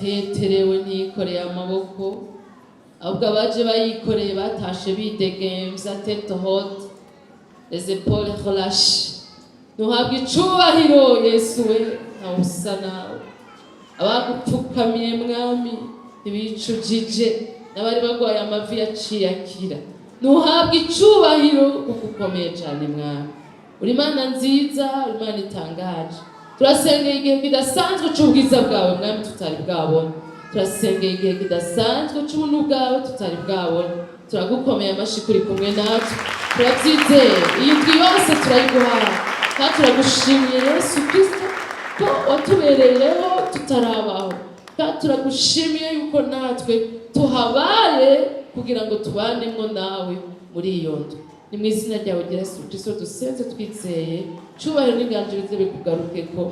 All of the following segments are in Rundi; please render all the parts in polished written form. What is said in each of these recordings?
yateterewe ntiyikoreye amaboko, ahubwo abaje bayikoreye batashe bidegemvya tete haute, les épaules relâchées. Nuhabwa icubahiro Yesu we, ntawe usa nawe. Abagupfukamiye mwami ntibicujije, n'abari bagwaye amavi yaciye akira. Nuhabwa icubahiro kuko ukomeye cane mwami. Uri Imana nziza, uri Imana itangaje. Turasengeye igihe kidasanzwe c'ubwiza bwawe mwami tutari bwabona. Turasengeye igihe kidasanzwe c'ubuntu bwawe tutari bwabona. Turagukomeye amashi kuri kumwe natwe. Turavyizeye iyi ndwi yose turayiguhaye. Kandi turagushimiye Yesu Kristo ko watubereyeho tutarabaho. Kandi turagushimiye yuko natwe tuhabaye kugira ngo tubanemwo nawe muri iyo ndwi. Ni mu izina ryawe Yesu Kristo dusenze twizeye. Cubahiro n'inganji bize bikugarukeko,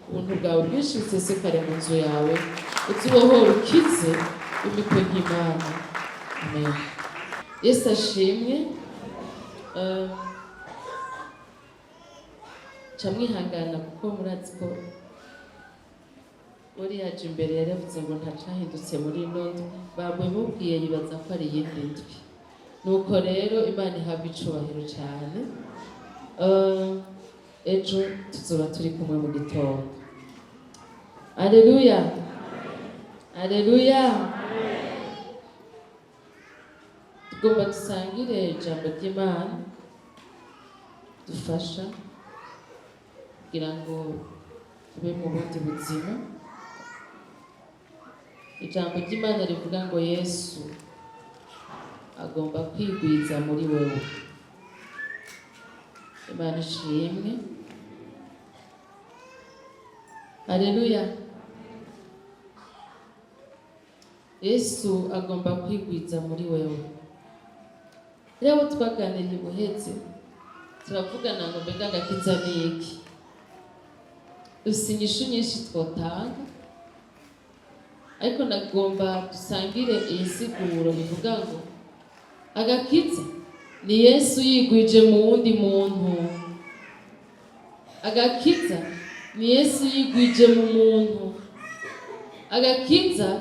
ubuntu bwawe bwinshi busesekare mu nzu yawe, uzibohore ukize imikwe nk'Imana. Amen. Yesu ashimwe. Camwihangana kuko murazi ko uri yaje imbere yaravuze ngo ntacahindutse muri ino ndwi, bamubwiye yibaza ko ari iyindi ndwi. Nuko rero Imana ihabwa icubahiro cyane. Ejo tuzoba turi kumwe mu gitondo. Alleluya, alleluya. Tugomba dusangire ijambo ry'Imana dufasha kugira ngo tube mu bundi buzima. Ijambo ry'Imana rivuga ngo Yesu agomba kwigwiza muri wewe. Imana ishimwe. Alleluya. Yesu agomba kwigwiza muri wewe. Rero twaganiriye ubuhetse turavugana ngo mbega agakiza ni iki. Usinyishu nyinshi twotanga, ariko nagomba dusangire iyi siguro bivuga ngo agakiza ni Yesu yigwije mu wundi muntu. Agakiza ni Yesu yigwije mu muntu. Agakiza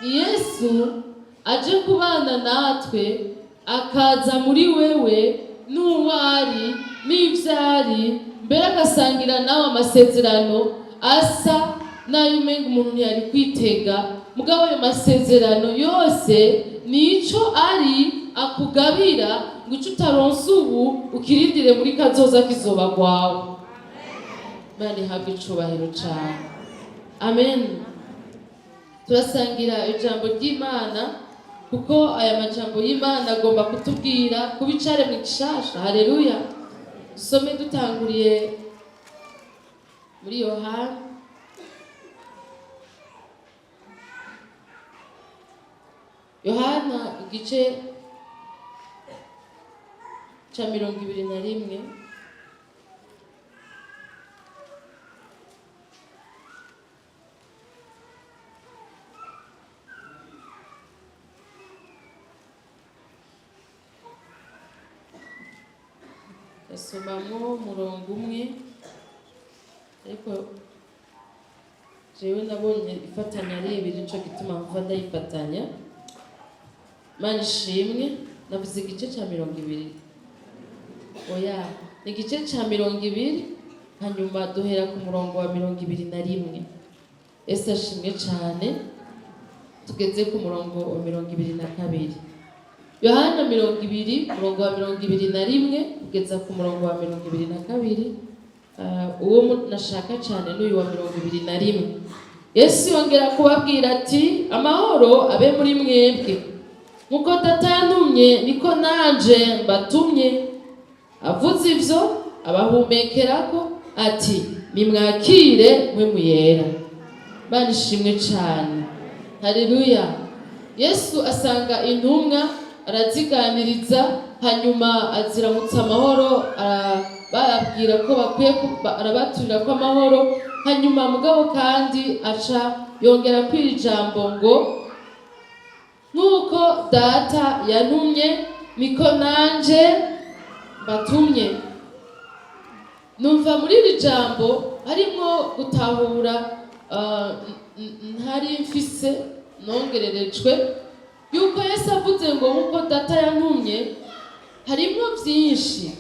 ni Yesu aje kubana natwe, akaza muri wewe n'uwari n'ivyari, mbere agasangira nawe amasezerano asa nayo umenga umuntu ntiyari kwitega. Mugabo ayo masezerano yose nico ari akugabira ngo ico utaronse ubu ukirindire muri kazoza kizoba gwawe. Imana ihabwe icubahiro cane. Amen. Turasangira ijambo ry'Imana kuko aya majambo y'Imana agomba kutubwira kubicare mu gishasha. Haleluya. Some dutanguriye muri Yohana igice ca 21. Somamwo umurongo umwe, ariko jewe nabonye ifatanya ari ibiri, nico gituma mva ndayifatanya. Mana ishimwe. Navuze igice ca 20. Oya, ni igice ca 20, hanyuma duhera ku murongo wa 21. Yesu ashimwe cane. Tugeze ku murongo wa 22. Yohana 20, murongo wa 21 kugeza ku murongo wa 22. Uwo nashaka cyane n'uyu wa 21. Yesu yongera kubabwira ati, amahoro abe muri mwebwe. Nkuko Data yantumye niko nanje mbatumye. Avuze ivyo abahumekerako ati, nimwakire mpwemu yera. Imana ishimwe cyane. Haleluya. Yesu asanga intumwa araziganiriza, hanyuma aziramutsa amahoro, barabwira ko bakwiye arabaturira ko amahoro. Hanyuma mugabo kandi aca yongera kwira ijambo ngo nkuko Data yantumye niko nanje batumye. Numva muri iri jambo harimo gutahura ntari mfise nongererejwe yuko Yesu avuze ngo uko data yantumye harimo byinshi.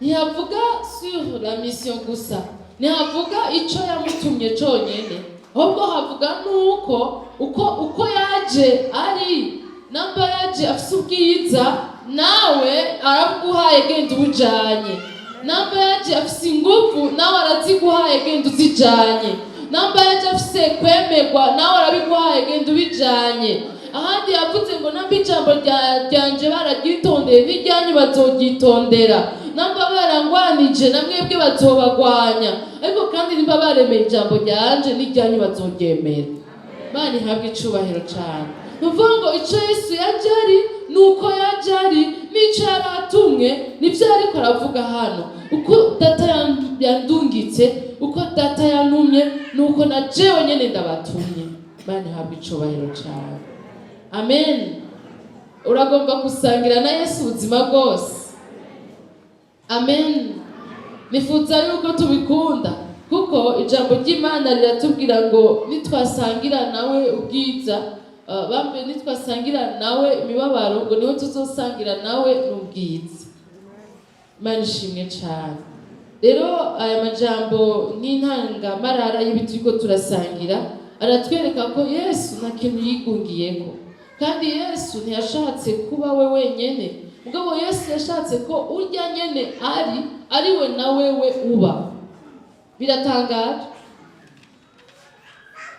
Ntihavuga sur la mission gusa, ntihavuga ico yamutumye conyene, ahubwo havuga nuko uko yaje ari namba yaje afise ubwiza nawe araguhaye genda ubujanye, namba yaje afise ingufu nawe araziguhaye genda uzijanye, namba yaje afise kwemerwa nawe arabiguhaye genda ubijanye. Ahandi yavuze ngo namba ijambo ryanje bararyitondeye n'iryanyu bazoryitondera, namba barangwanije namwebwe bazobagwanya, ariko kandi nimba baremeye ijambo ryanje n'iryanyu bazoryemera. Imana ihabwe icubahiro cane. Nuvuga ngo ico Yesu yaje ari nuko yaje ari n'ico yaratumwe nivyo ariko aravuga hano. Uko data yandungitse, uko data yantumye nuko na jewe nyene ndabatumye. Imana ihabwe icubahiro cane. Amen. Uragomba gusangira na Yesu ubuzima bwose. Amen. Nifuza yuko tubikunda kuko ijambo ry'Imana riratubwira ngo nitwasangira nawe ubwiza, bambe nitwasangira nawe imibabaro ngo niho tuzosangira nawe n'ubwiza. Imana ishimwe cyane. Rero aya majambo n'intanga marara y'ibitiko turasangira aratwereka ko Yesu nta kintu yigungiyeko, kandi Yesu ntiyashatse kuba we wenyene, mugabo Yesu yashatse ko urya nyene ari we na wewe uba. Biratangaje.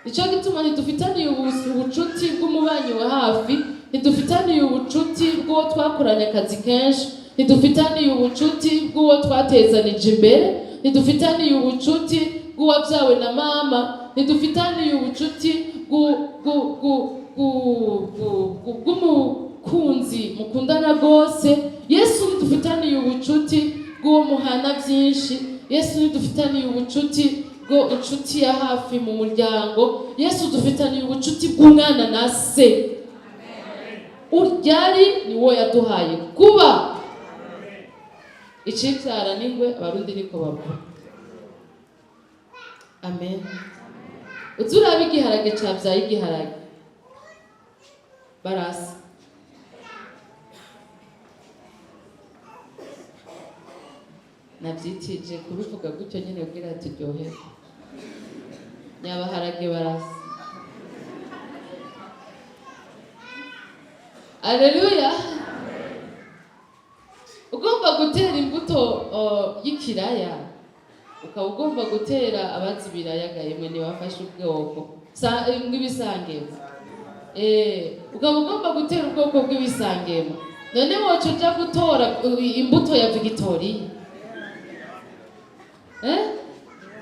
Nico gituma ntidufitaniye ubucuti bw'umubanyi wa hafi, ntidufitaniye ubucuti bw'uwo twakoranye akazi kenshi, ntidufitaniye ubucuti bw'uwo twatezanije imbere, ntidufitaniye ubucuti bw'uwabyawe na mama, ntidufitaniye ubucuti bw'umukunzi mukundana rwose. Yesu ntidufitaniye ubucuti bw'uwo muhana byinshi, Yesu ntidufitaniye ubucuti bwo inshuti ya hafi mu muryango, Yesu dufitaniye ubucuti bw'umwana na se. Uryari ni wo yaduhaye kuba. Icivyara n'ingwe abarundi niko bavuga. Amen. Uzurabe igiharage cavyaye igiharage barasa. Navyitije kubivuga gutyo nyene kugira ati ryohere. Nyabaharage barasa. Haleluya. Ugomba gutera imbuto y'ikiraya, ukaba ugomba gutera abazi ibiraya gahemwe niwafashe ubwoko bw'ibisangemo. Ukaba ugomba gutera ubwoko bw'ibisangemo. None woca uja gutora imbuto ya Victoria?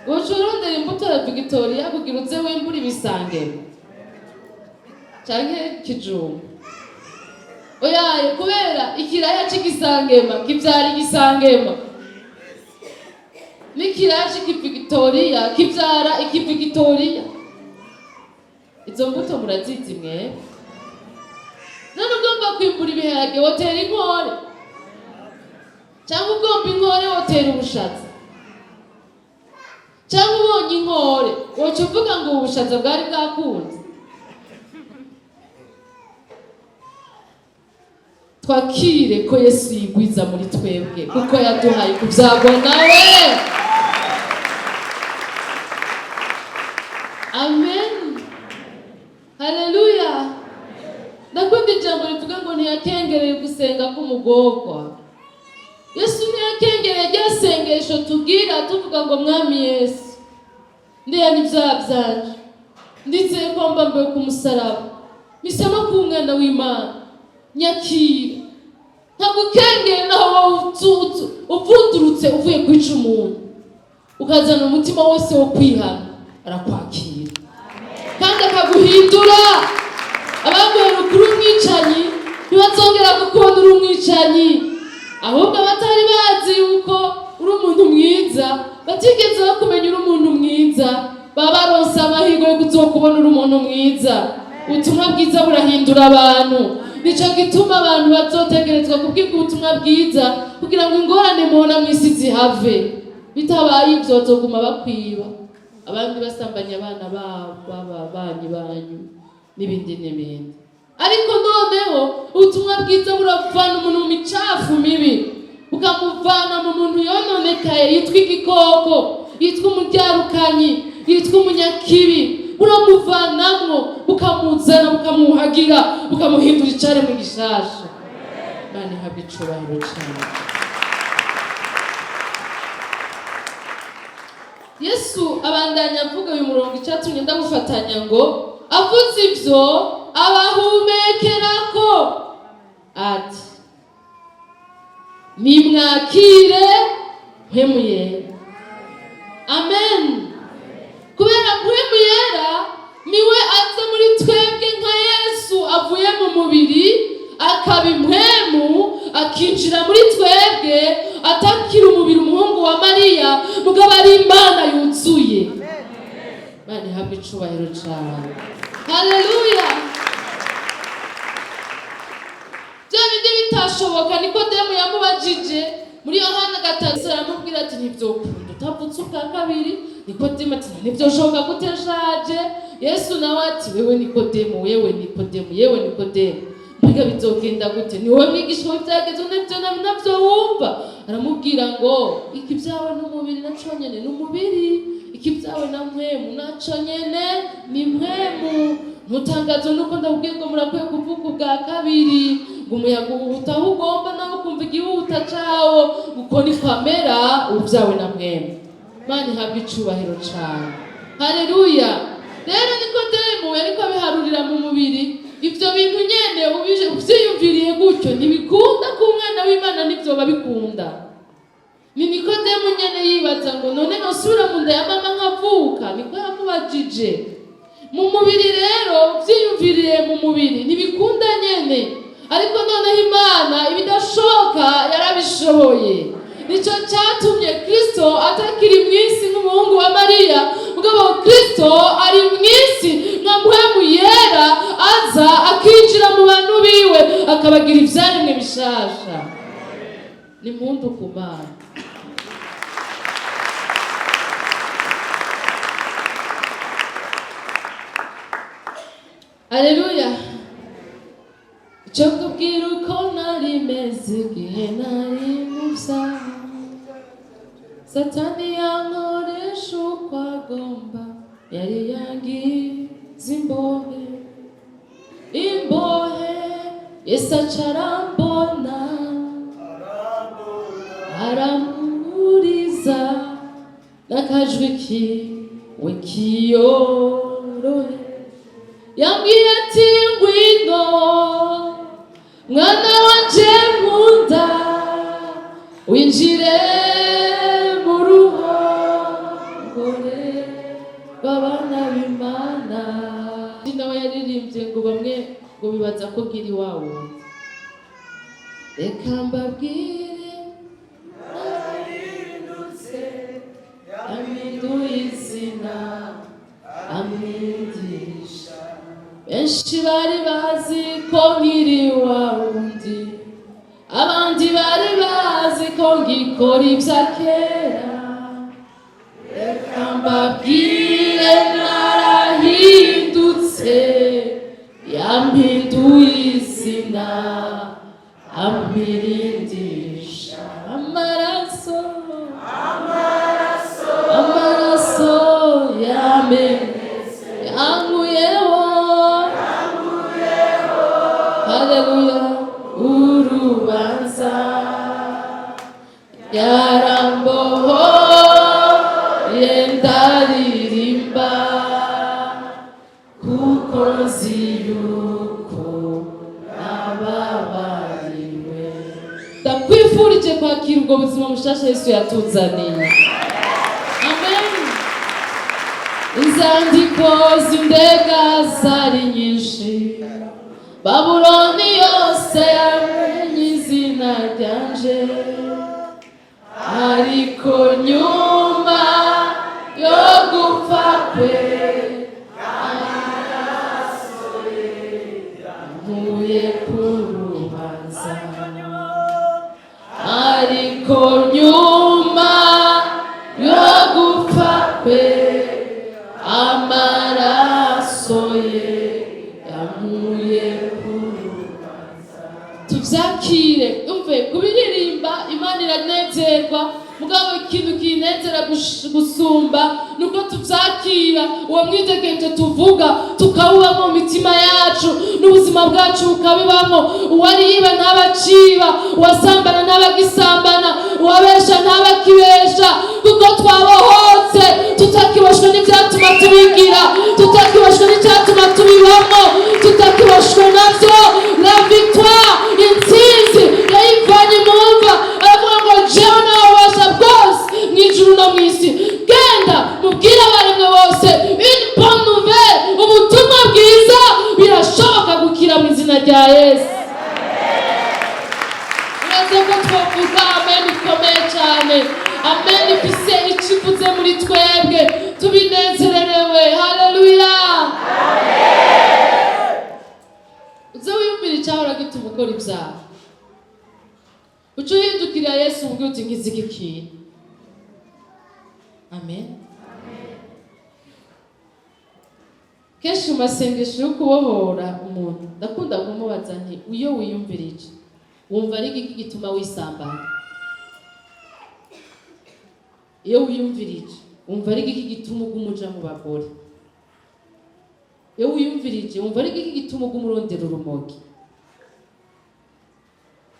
Woca urondera imbuto ya Victoria kugira uze wembura ibisangemo canke kijumba? Oyaye, kubera ikiraya c'igisangema kivyara igisangema, n'ikiraya c'ikivictoria kivyara ikivictoria. Izo mbuto murazizi mwe? None ugomba kwimbura ibiharage wotera inkore, cyangwa ugomba inkore wotera ubushaza, cyangwa ubonye inkore woca uvuga ngo ubushaza bwari bwakunze? Twakire ko Yesu yigwiza muri twebwe kuko yaduhaye kuvyagwa nawe. Amen. Haleluya. Ndakunda ijambo rivuga ngo ntiyakengereye gusenga k'umugorwa. Yesu ntiyakengereye rya sengesho tubwira tuvuga ngo mwami Yesu ndiya n'ivyaha vyanje ndizeye ko mbambaye ku musaraba, misema ku mwana w'Imana nyakira. Ntagukengere naho uvundurutse uvuye kwica umuntu, ukazana umutima wose wo kwihana, arakwakira kandi akaguhindura. Abaguhera ukuri umwicanyi ntibazongera gukubona uri umwicanyi, ahubwo abatari bazi yuko uri umuntu mwiza, batigeze bakumenya uri umuntu mwiza, baba baronse amahirwe yo kuzokubona uri umuntu mwiza. Ubutumwa bwiza burahindura abantu. Nico gituma abantu bazotegerezwa kubwirwa ubutumwa bwiza kugira ngo ingorane mubona mw'isi zihave. Bitabaye ivyo bazoguma bakwiba, abandi basambanya abana b'ababanyi banyu n'ibindi n'ibindi. Ariko noneho ubutumwa bwiza buravana umuntu mu micafu mibi bukamuvana mu muntu yononekaye yitwa igikoko, yitwa umuryarukanyi, yitwa umunyakibi, buramuvanamwo bukamuzana bukamuhagira bukamuhindura icare mu gishasha. Imana ihabwe icubahiro cyane. Yesu abandanya avuga uyu murongo icyatumye ndagufatanya ngo avuze ivyo abahumekerako ati nimwakire mpwemu yera. Amen. Kubera mpwemu yera niwe aza muri twebwe nka Yesu avuye mu mubiri akaba impwemu akinjira muri twebwe atakira umubiri umuhungu wa Mariya mugabo ari Imana yuzuye. Imana ihabwe icubahiro cyane. Haleluya. Bya bindi bitashoboka Nikodemu yamubajije muri Yohana 5 aramubwira ati ntivyokunda utavutse ubwa kabiri. Nikodemu ati ntivyoshoboka gute nshaje? Yesu nawe ati wewe Nikodemu, mbega bizogenda gute? Ni wowe mwigisha w'ibyagezwe navyo wumva. Aramubwira ngo iki byawe n'umubiri naco nyene n'umubiri, iki byawe na mpwemu naco nyene ni mpwemu. Ntutangazo nuko ndabwiye ngo murakwiye kuvuga ubwa kabiri, ngo umuyaga uhuta aho ugomba nawe kumva igihuta cawo, uko ni kwamera ubyawe na mpwemu. Imana ihabwe icubahiro cane. Haleluya. Rero Nikodemu yariko abiharurira mu mubiri ivyo bintu nyene uvyiyumviriye gutyo ntibikunda ku mwana w'Imana, nivyo babikunda. Ni Nikodemu nyene yibaza ngo none nosubira mu nda ya mama nkavuka? Niko yamubajije. Mu mubiri rero uvyiyumviriye mu mubiri ntibikunda nyene, ariko noneho Imana ibidashoboka yarabishoboye. Nico cyatumye Kristo atakiri mwisi nk'umuhungu wa Mariya, mugabo Kristo ari mwisi nka mpwemu yera aza akinjira mu bantu biwe akabagira ivyaremwe bishasha. Ni mpundu ku Mana. Haleluya. Ico kubwira uko nari meze igihe nari musa, Satani yankoresha uko agomba, yari yangize imbohe. Yesu aca arambona, aramuriza n'akajwi kiwe kiyorohe. Yambwiye ati ngwino mwana wanje nkunda, winjire mu ruhongore rw'abana b'Imana. Nawe yaririmbye ngo bamwe ngo bibaza ko nkiri iwawe. Reka mbabwire narahindutse, yampinduye izina amwigisha. Benshi bari bazi ko nkiri iwawundi, abandi bari bazi ko ngikora ibya kera. Reka mbabwire narahindutse, yampinduye izina ampirindisha amaraso yamenetse yankuyeho. Haleluya. Urubanza yarambohoye ndaririmba, kuko nzi yuko nababariwe. Ndakwifurije kwakira ubwo buzima bushasha Yesu yatuzaniye. Amen. Inzandiko z'indega zari nyinshi, Babuloni yose yamenye izina ryanje, ariko nyuma yo gupfa kwe yankuye ku rubanza. Ariko nyuma yo gupfa kwe tubyakire. Umve kubiririmba Imana iranezerwa, mugabo ikintu kinezera gusumba nuko tubyakira uwo mwidegenje tuvuga tukawuba mu mitima yacu n'ubuzima bwacu bukabibamo. Uwariba ntabaciba, uwasambana ntabagisambana, uwabesha ntabakibesha, kuko twabohotse tutakiboshwe n'ibyatuma tubigira, tutakiboshwe n'icyatuma tubibamo, tutakiboshwe nabyo. La victoire, intsinzi yayivanye mu mva, aravuga ngo jewe nawe ubasha bwose mu ijuru no mu isi. Genda mubwire abaremwe bose une bonne nouvelle, ubutumwa bwiza birashoboka gukira mu izina rya Yesu. Uraze ko twavuga amen ikomeye cyane, amen ifise icivuze muri twebwe, tubinezererewe. Haleluya, uze wiyumvira icyahora gituma ukora ibyaha, uca uhindukirira Yesu ubwo uti ngize iki kintu. Amen. Kenshi mu masengesho yo kubohora umuntu ndakunda kumubaza nti iyo wiyumvirije wumva ari iki gituma wisambana? Iyo wiyumvirije wumva ari iki gituma ugumuja mu bagore? Iyo wiyumvirije wumva ari iki gituma ugumurondera urumogi?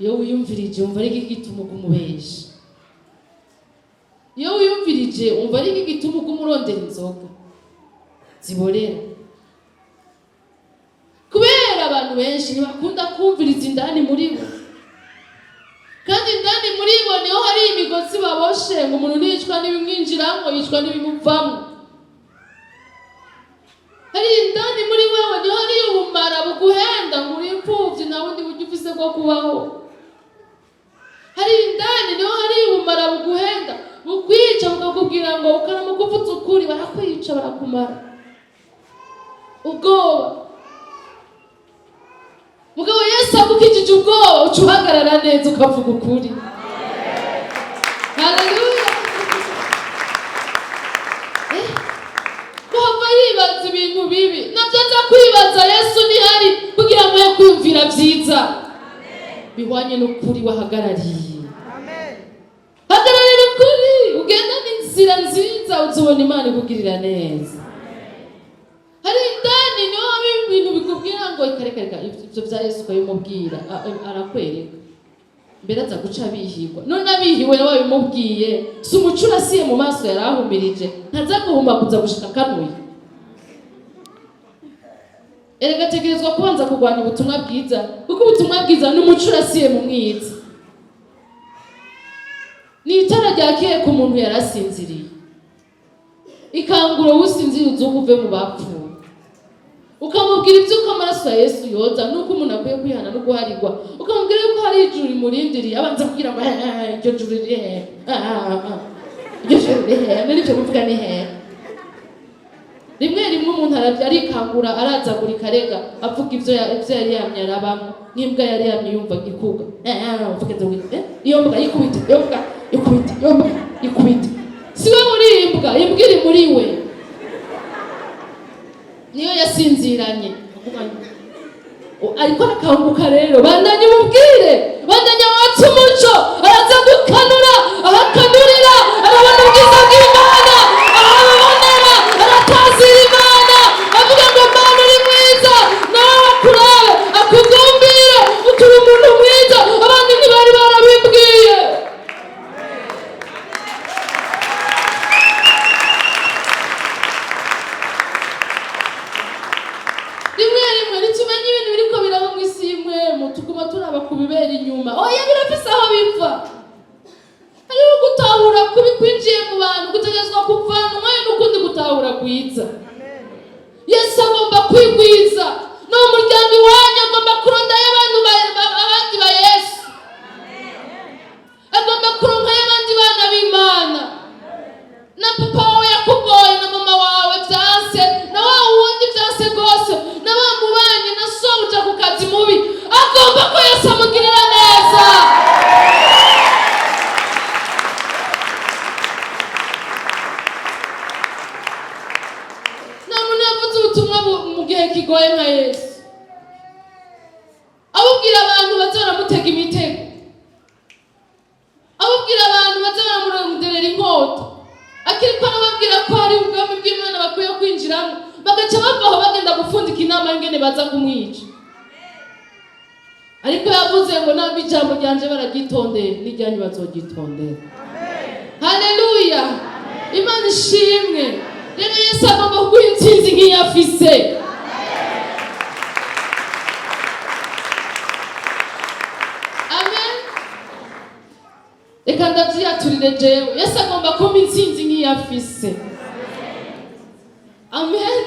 Iyo wiyumvirije wumva ari iki gituma ugumubesha? Iyo wiyumvirije wumva ari iki gituma ugumurondera inzoga ziborera? Kubera abantu benshi ntibakunda kumviriza indani muri bo, kandi indani muri bo niho hari imigozi baboshe ngo umuntu ntiyicwa n'ibimwinjiramo, yicwa n'ibimuvamo. Hari indani muri wewe niho hari ubumara buguhenda ngo uri imfuvyi nta bundi buryo ufise bwo kubaho. Hari indani niho hari ubumara buguhenda bukwica bukakubwira ngo ukaramuka uvutse ukuri barakwica barakumara. Ubwoba, mugabo Yesu agukijije ubwoba uca uhagarara neza ukavuga ukuri. Haleluya. Kuhava yibaza ibintu bibi nabyo nza kwibaza Yesu nihari kugira ngo ye kwiyumvira byiza bihwanye n'ukuri wahagarariye. Hagararira ukuri, ugenda n'inzira nziza uzubona Imana ikugirira neza. Hari indani niho ibintu bikubwira ngo ikarekareka ibyo bya Yesu ukabimubwira arakwereka mbere aza guca abihirwa. None abihiwe nawe bimubwiye si umuco urasiye mu maso yari ahumirije, ntaza guhumaguza gushika kanuye. Erega tegerezwa kubanza kurwanya ubutumwa bwiza, kuko ubutumwa bwiza ni umuco urasiye mu mwiza. Ni itara ryakiye ku muntu yarasinziriye, ikangura usinziriye uzuka uve mu bapfuye, ukamubwira iby'uko amaraso ya Yesu yoza nuko umuntu akwiye kwihana no guharirwa, ukamubwira yuko hari ijuru rimurindiriye. Abanza kugira ngo iryo juru riri hehe, iryo juru riri hehe, n'ibyo kuvuga ni hehe. Rimwe rimwe umuntu arikangura arazagurika arega avuga ibyo yari yamye arabamo, nk'imbwa yari yamye yumva ikuga iyo mbwa yikubita, iyo mbwa yikubita, iyo mbwa yikubita. Siwe muri imbwa, imbwa iri muri we, niyo yasinziranye. Ariko akanguka rero, bandanya umubwire, bandanya watse umuco, araza gukanura, ahakanurira arabona ubwiza bw'Imana, ahabonera aratazira Imana, avuga ngo Mana uri mwiza, nawe akurabe akugumbire, uturi umuntu mwiza abandi ntibari barabibwiye. Nitumenye ibintu biriko biraba mu isi imwe tuguma turaba kubibera inyuma. Oya, birafise aho biva. Hariho gutahura kubi kwinjiye mu bantu gutegezwa kuvanwa n'ukundi gutahura kwiza. Yesu agomba kwigwiza, no muryango iwanyu agomba kurondayo abantu abandi ba Yesu, agomba kuronkayo abandi bana b'Imana. Na papa wawe yakugoye, na mama wawe byase, na wa wundi byase rwose, na ba mubanyi na so uja ku kazi mubi, agomba ko Yesu amugirira neza. Nta muntu yavuze ubutumwa mu gihe kigoye nka Yesu. Abubwiye abubwira abantu bazora mutega imitego, abubwira abantu bazora muronderera inkota, akiriko arababwira ko hari ubwami bw'Imana bakwiye kwinjiramo, bagaca bavaho bagenda gufundika inama y'ingene baza kumwica. Ariko yavuze ngo nabo ijambo ryanje baragitondeye n'iryanyu bazogitondera. Haleluya, Imana ishimwe. Rero Yesu agomba kuguha intsinzi nk'iyo afise. Amen. Reka ndavyiyaturire jewe, Yesu agomba kumpa intsinzi nk'iyo afise. Amen.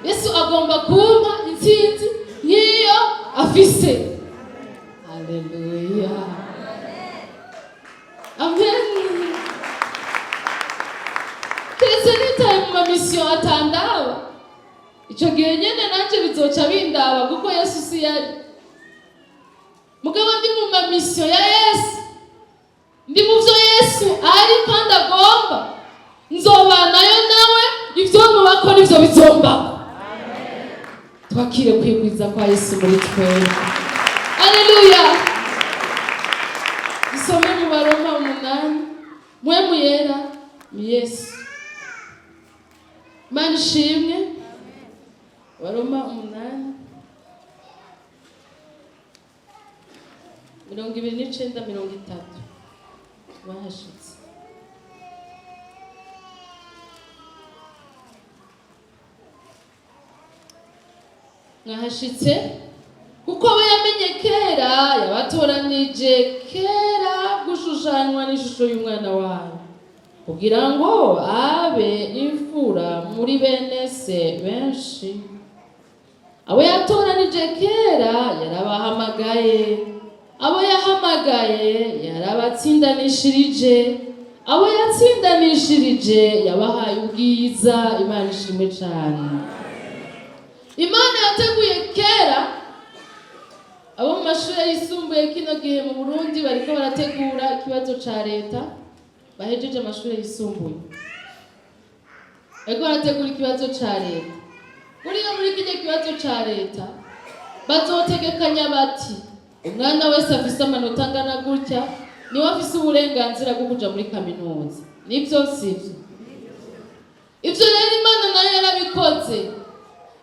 Yesu agomba kumpa intsinzi nk'iyo afise. Haleluya. Amen. Keretse nitaye mu mamisiyo atandaba, ico gihe nyene nanje bizoca bindaba kuko Yesu si yari. Mugabo ndi mu mamisiyo ya Yesu, ndi mu vyo Yesu ari kandi agomba, nzobanayo nawe, ivyo mubako nivyo bizombako. Twakire kwigwiza kwa Yesu muri twebwe. Haleluya. Isome mu Baroma 8, mpwemu yera ni Yesu. Imana ishimwe. Baroma 8 29-30 bahashitse. Mwahashitse kuko abo yamenye kera yabatoranije kera gushushanywa n'ishusho y'umwana wayo, kugira ngo abe imfura muri bene se benshi. Abo yatoranije kera yarabahamagaye, abo yahamagaye yarabatsindanishirije, abo yatsindanishirije yabahaye ubwiza. Imana ishimwe cyane. Imana yateguye kera abo mu mashuri yisumbuye kino gihe mu Burundi bariko barategura ikibazo ca leta, bahejeje amashuri yisumbuye bariko barategura ikibazo ca leta. Muri kino kibazo ca leta bazotegekanya bati umwana wese afise amanota angana gutya niwe afise uburenganzira bwo kuja muri kaminuza. Nivyo sivyo? Ivyo rero Imana nayo yarabikoze,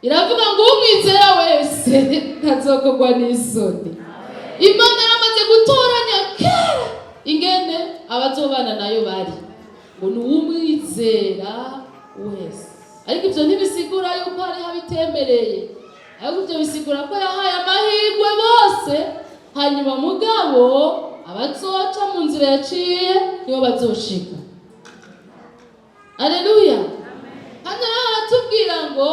iravuga ngo umwizera wese ntazokogwa n'isoni. Imana yaramaze gutoranya kera ingene abazobana nayo bari, ngo ni umwizera wese. Ariko ivyo ntibisigura yuko hari habitemereye, ahubwo ivyo bisigura ko yahaye amahirwe bose, hanyuma mugabo abazoca mu nzira yaciye nibo bazoshika. Haleluya. Hano haratubwira ngo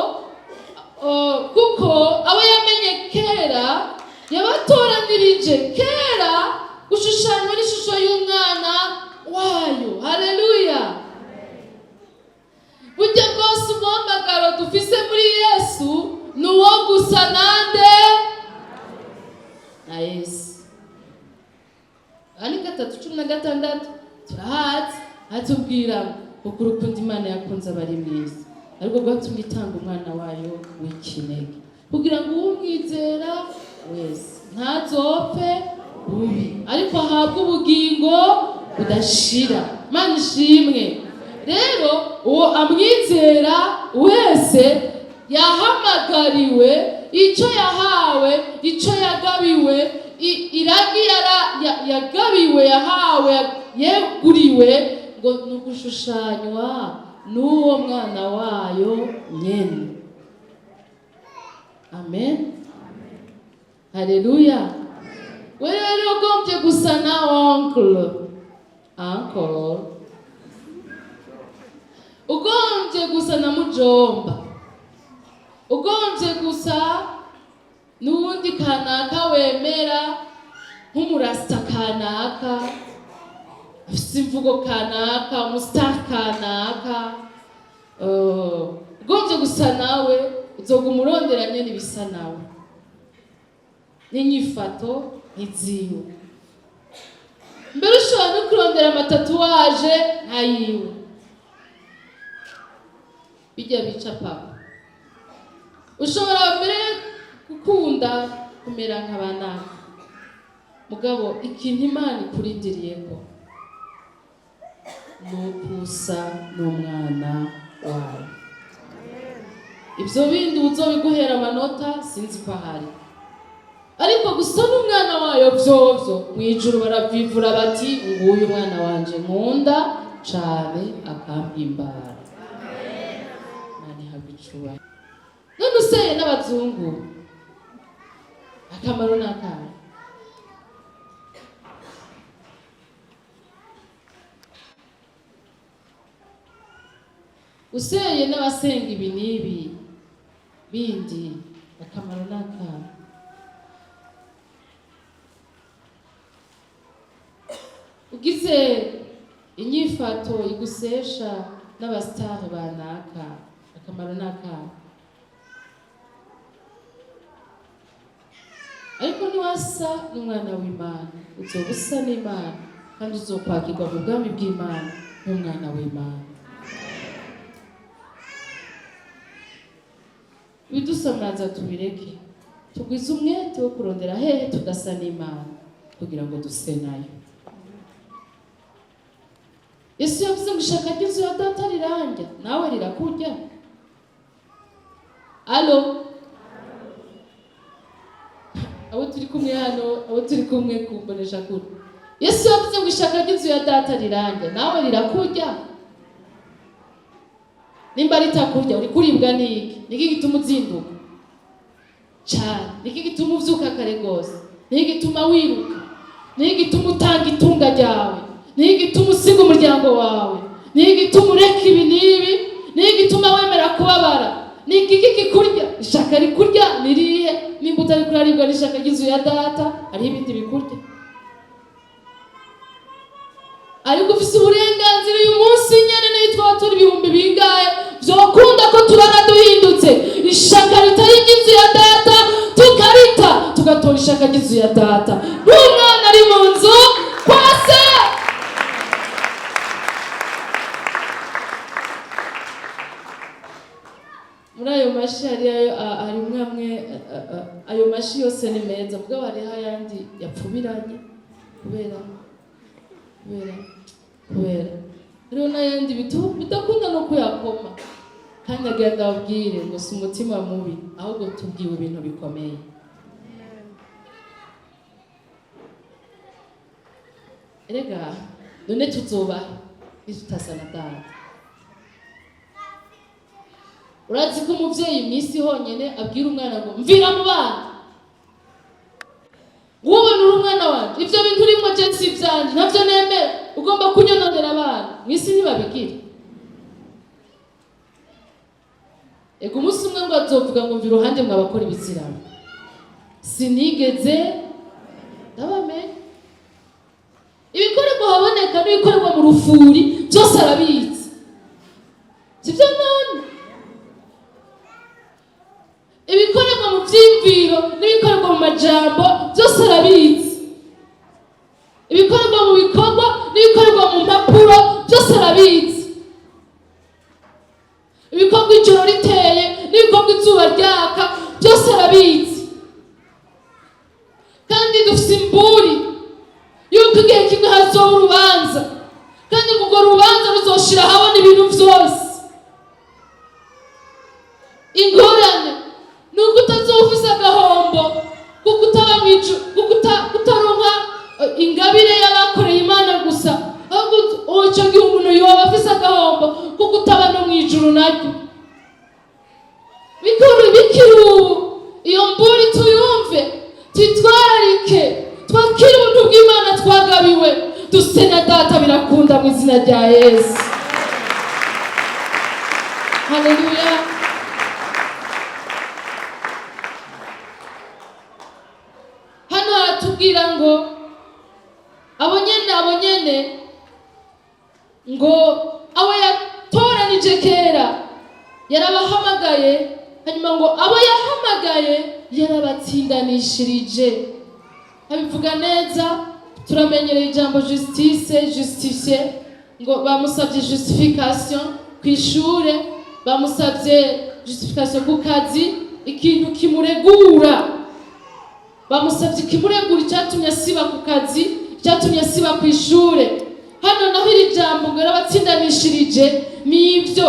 kuko abo yamenye kera yabatoranirije kera gushushanywa n'ishusho y'umwana wayo. Haleluya. Burya bwose umuhamagaro dufise muri Yesu ni uwo gusa nande na Yesu. Ani 3:16 turahazi hatubwira kuko urukundo Imana yakunze abari mw'isi ariko rwatumye itanga umwana wayo w'ikinege, kugira ngo umwizera wese ntazopfe bubi ariko ahabwe ubugingo budashira. Imana ishimwe. Rero uwo amwizera wese yahamagariwe, ico yahawe, ico yagabiwe, iragi yagabiwe, yahawe, yeguriwe, ngo nugushushanywa n'uwo mwana wayo nyene. Amen. Haleluya. Wewe rero ugombye gusa na uncle, ugombye gusa na mujomba, ugombye gusa n'uwundi kanaka wemera nk'umurasta kanaka, afise imvugo kanaka, umustar kanaka, ugombye gusa nawe uzoguma uronderanye n'ibisa nawe n'inyifato n'iziwe. Mbere ushobora no kurondera amatatuwaje nkayiwe, bijya bica papa. Ushobora mbere gukunda kumera nk'abanaka, mugabo ikintu Imana ikurindiriyeko nukusa n'umwana wawe. Ibyo bindi uzobiguhera amanota sinzi ko ahari, ariko gusa n'umwana wayo vyovyo mwijuru baravivura bati nguyu umwana wanje nkunda cane akampimbara. Mani habicuba none useye n'abazungu akamaro n'akahe? Useye n'abasenga ibi n'ibi bindi akamaro n'akahe? Ugize inyifato igusesha n'abasitari banaka akamaro n'akahe? Ariko niwasa n'umwana w'Imana uzoba usa n'Imana kandi uzokwakirwa mu bwami bw'Imana nk'umwana w'Imana. Bidusamaza tubireke, tugwize umwete wo kurondera hehe tugasa n'Imana kugira ngo duse nayo. Yesu yavuze ngo ishaka ry'inzu ya data rirandya, nawe rirakurya? Alo? Abo turi kumwe hano, abo turi kumwe kumbonesha kure. Yesu yavuze ngo ishaka ry'inzu ya data rirandya, nawe rirakurya? Nimba ritakurya uri kuribwa niki? Niki gituma uzinduka cyane? Niki gituma uvyuka kare gose? Niki gituma wiruka? Niki gituma utanga itunga ryawe? Niki gituma usiga umuryango wawe? Niki gituma ureka ibi n'ibi? Niki gituma wemera kubabara? Niki kikurya? Ishaka rikurya nirihe? Nimba utari kuraribwa n'ishaka ry'inzu ya data, ari ibindi bikurya. Ariko ufise uburenganzira uyu munsi nyene n'itwa turi ibihumbi bingahe vyokunda ko turara duhindutse ishaka ritari ry'inzu ya data tukarita tugatora ishaka ry'inzu ya data. N'umwana ari mu nzu kwa se. Muri ayo mashi harimwo amwe, ayo mashi yose ni meza mugabo hariho ayandi yapfubiranye kubera rero n'ayandi bidakunda no kuyakoma. Kandi agenda ababwire ngo si umutima mubi ahubwo tubwiwe ibintu bikomeye. Erega none tuzoba nitutasa na data. Urazi ko umuvyeyi imisi honyene abwira umwana ngo mvira mu bana, wowe nuri umwana wanje, ivyo bintu urimo je si ivyanje navyo nemera, ugomba kunyononera abana. Mwisi ntibabigira. Ego umunsi umwe ngo azovuga ngo mvira uruhande mwabakora ibizirano, sinigeze ndabamenya. Ibikorerwa haboneka n'ibikorerwa mu rufuri byose arabizi, sivyo none? Ibikorerwa mu vyimviro n'ibikorerwa mu majambo byose arabizi. Ibikorerwa mu bikorwa n'ibikorerwa mu mpapuro byose arabizi. Ibikorwa ijoro riteye n'ibikorwa izuba ryaka byose arabizi. Kandi dufise imburi yuko igihe kimwe hazoba urubanza, kandi urwo rubanza ruzoshira habona ibintu vyose. Ingorane nuko utazofise agahombo kuko utaba mw'ijuru, kuko utaronka ingabire y'abakoreye Imana gusa, ahubwo ico gihe umuntu yoba afise agahombo kuko utaba no mw'ijuru naryo. Bikiri ubu iyo mburi tuyumve, twitwararike, twakire ubuntu bw'Imana twagabiwe, duse na data birakunda mu izina rya Yesu. Haleluya. Hano haratubwira ngo abo nyene ngo abo yatoranije kera yarabahamagaye, hanyuma ngo abo yahamagaye yarabatsindanishirije. Abivuga neza, turamenyereye ijambo justice, justifier, ngo bamusabye justification kw'ishure, bamusabye justification ku kazi, ikintu kimuregura bamusabye ikimuregura icyatumye asiba ku kazi, icyatumye asiba ku ishure. Hano naho iri jambo ngo yarabatsindanishirije n'ibyo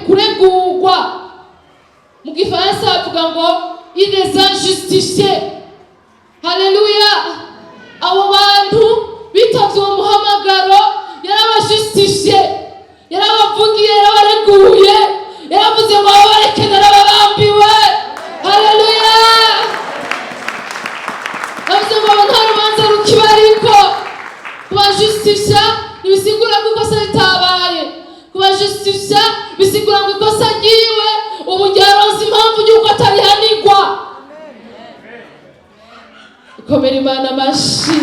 kuregurwa. Mu gifaransa bavuga ngo il les a justifiés. Haleluya! Abo bantu bitavye uwo muhamagaro yarabajustifie, yarabavugiye, yarabareguye, yaravuze ngo abareke narababambiwe. Haleluya! Yavuze ngo nta rubanza rukibariko. Kubajustifia bisigura ko ikosa ritabaye. Kubajustifia bisigura ngo ikosa ryiwe ubu ryaronse impamvu y'uko atarihanirwa. Komera Imana amashi.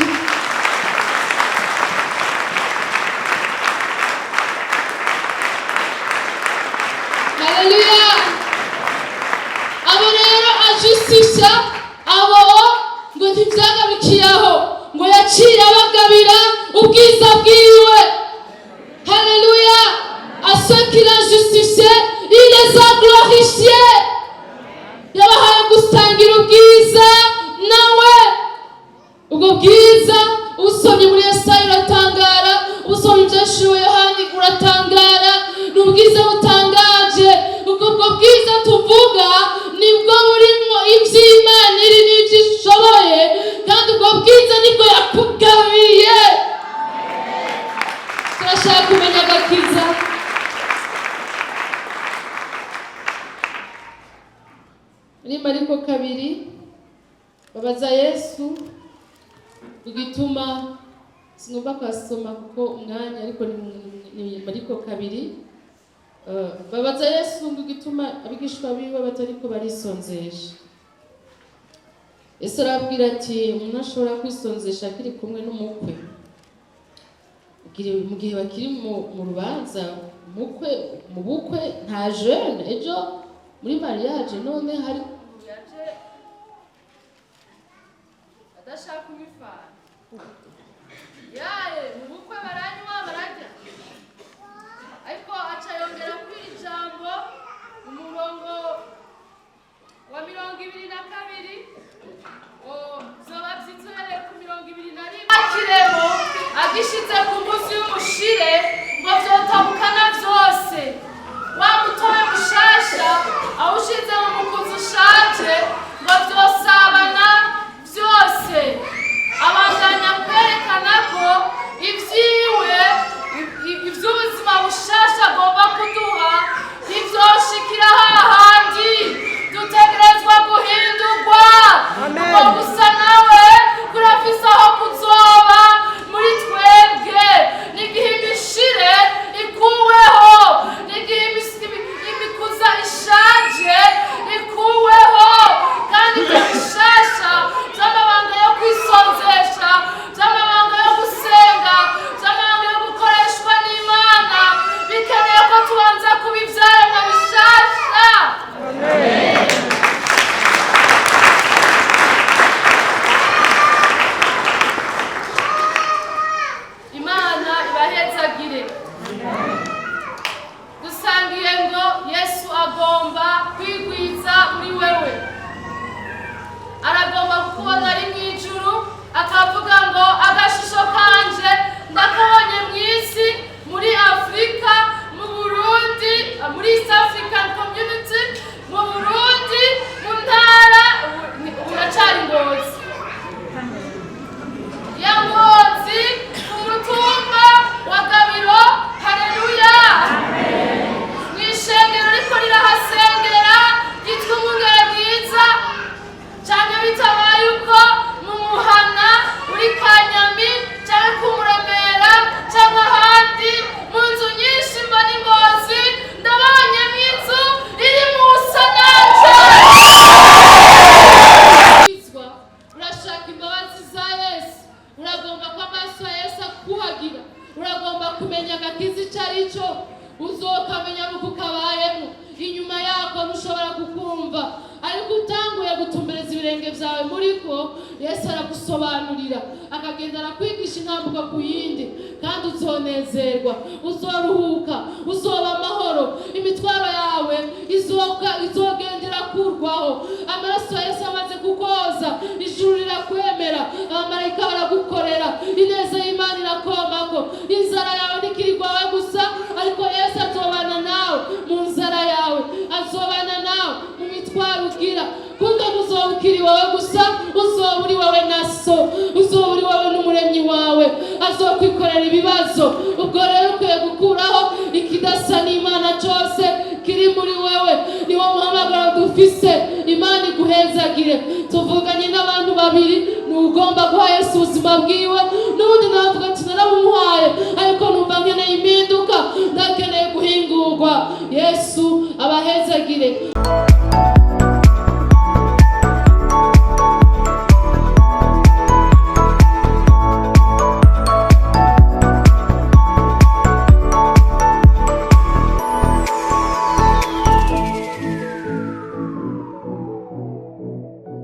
Haleluya! Abo rero ajustifia abo ngo ntibyagarukiyeho, ngo yaciye abagabira ubwiza bwiwe. Haleluya! À ceux qu'il a justifiés, il les a glorifiés. Yabahaye gusangira ubwiza nawe. Ubwo bwiza usomye muri Yesaya uratangara, usomye ibyashiwe Yohani uratangara. Ni ubwiza butangaje. Ubwo bwiza tuvuga nibwo burimo iby'Imana iri n'ibyo ishoboye, kandi ubwo bwiza nibwo yakugabiye. Turashaka kumenya agakiza. Muri Mariko 2 babaza Yesu igituma, sinumva kwasoma kuko umwanya, ariko ni Mariko 2. Babaza Yesu igituma abigishwa biwe batariko barisonzesha. Yesu arabwira ati umuntu ashobora kwisonzesha akiri kumwe n'umukwe mu gihe bakiri mu rubanza. Mu bukwe nta jeune, ejo muri mariage none hari yaje adashaka kubifana. Yaye mu bukwe baranywa barajya, ariko aca yongera kuri ijambo umurongo wa 22 zoba byitwereye ku 21 akiremo agishitse ku munsi w'umushire ngo vyotabukana vyose. Wa mutobe mushasha awushize mu mukuzi ushaje ngo vyosabana vyose. Abandanya kwerekana ko ivyiwe ivy'ubuzima bushasha agomba kuduha ivyoshikira hahandi dutegerezwa guhindurwa. Ubwo gusa nawe kurafise aho kuzoba muri twebwe. N'igihe imishire ikuweho, n'igihe imikuza ishaje ikuweho, kandi ibyo bishasha by'amabanga yo kwisonzesha, by'amabanga yo gusenga, by'amabanga yo gukoreshwa n'Imana bikeneye ko tubanza kubivyaremwa bishasha. Amen. Imana ibahezagire. Dusangiye ngo Yesu agomba kwigwiza muri wewe. Aragomba kukubona ari mu ijuru, akavuga ngo agashusho kanje ndakabonye mu isi, muri Afrika, mu Burundi, muri East African Community, mu Burundi, mu ntara uracari Ngozi. Ya Ngozi ku mutumba wa Gabiro. Haleluya! Mw'ishengero riko rirahasengera ryitwa Umwungere Mwiza, canke bitabaye uko mu muhana uri Kanyami canke ku Muremera canke ahandi mu nzu nyinshi mbona Ngozi. Ndabonye inzu iri mu Sanaje. Urashaka imbabazi za Yesu, uragomba ko amaso ya Yesu akuhagira, uragomba kumenya agakiza icyo ari cyo, uzokamenya nuko kabayemo. Inyuma yako ntushobora kukumva, ariko utanguye gutumbereza ibirenge byawe muri ko, Yesu aragusobanurira, akagenda arakwigisha intambuka ku yindi, kandi uzonezerwa, uzoruhuka, uzoba amahoro, imitwaro yawe izogendera urakurwaho. Amaraso ya Yesu amaze kukoza, ijuru rirakwemera, abamarayika baragukorera, ineza y'Imana irakomako. Inzara yawe ntikirirwawe gusa, ariko Yesu azobana nawe mu nzara yawe, azobana nawe mu mitwaro ugira, kuko uzoba ukiri wowe gusa, uzoba uri wowe na so, uzoba uri wowe n'umuremyi wawe, azokwikorera ibibazo. Ubwo rero ukwiye gukuraho ikidasa n'Imana cyose kiri muri wewe. Ni wo muhamagaro dufise, Imana iguhezagire. Tuvuganye n'abantu babiri, ugomba guha Yesu ubuzima bwiwe, n'ubundi navuga ati narabumuhaye ariko numva nkeneye impinduka, ndakeneye guhingurwa. Yesu abahezagire.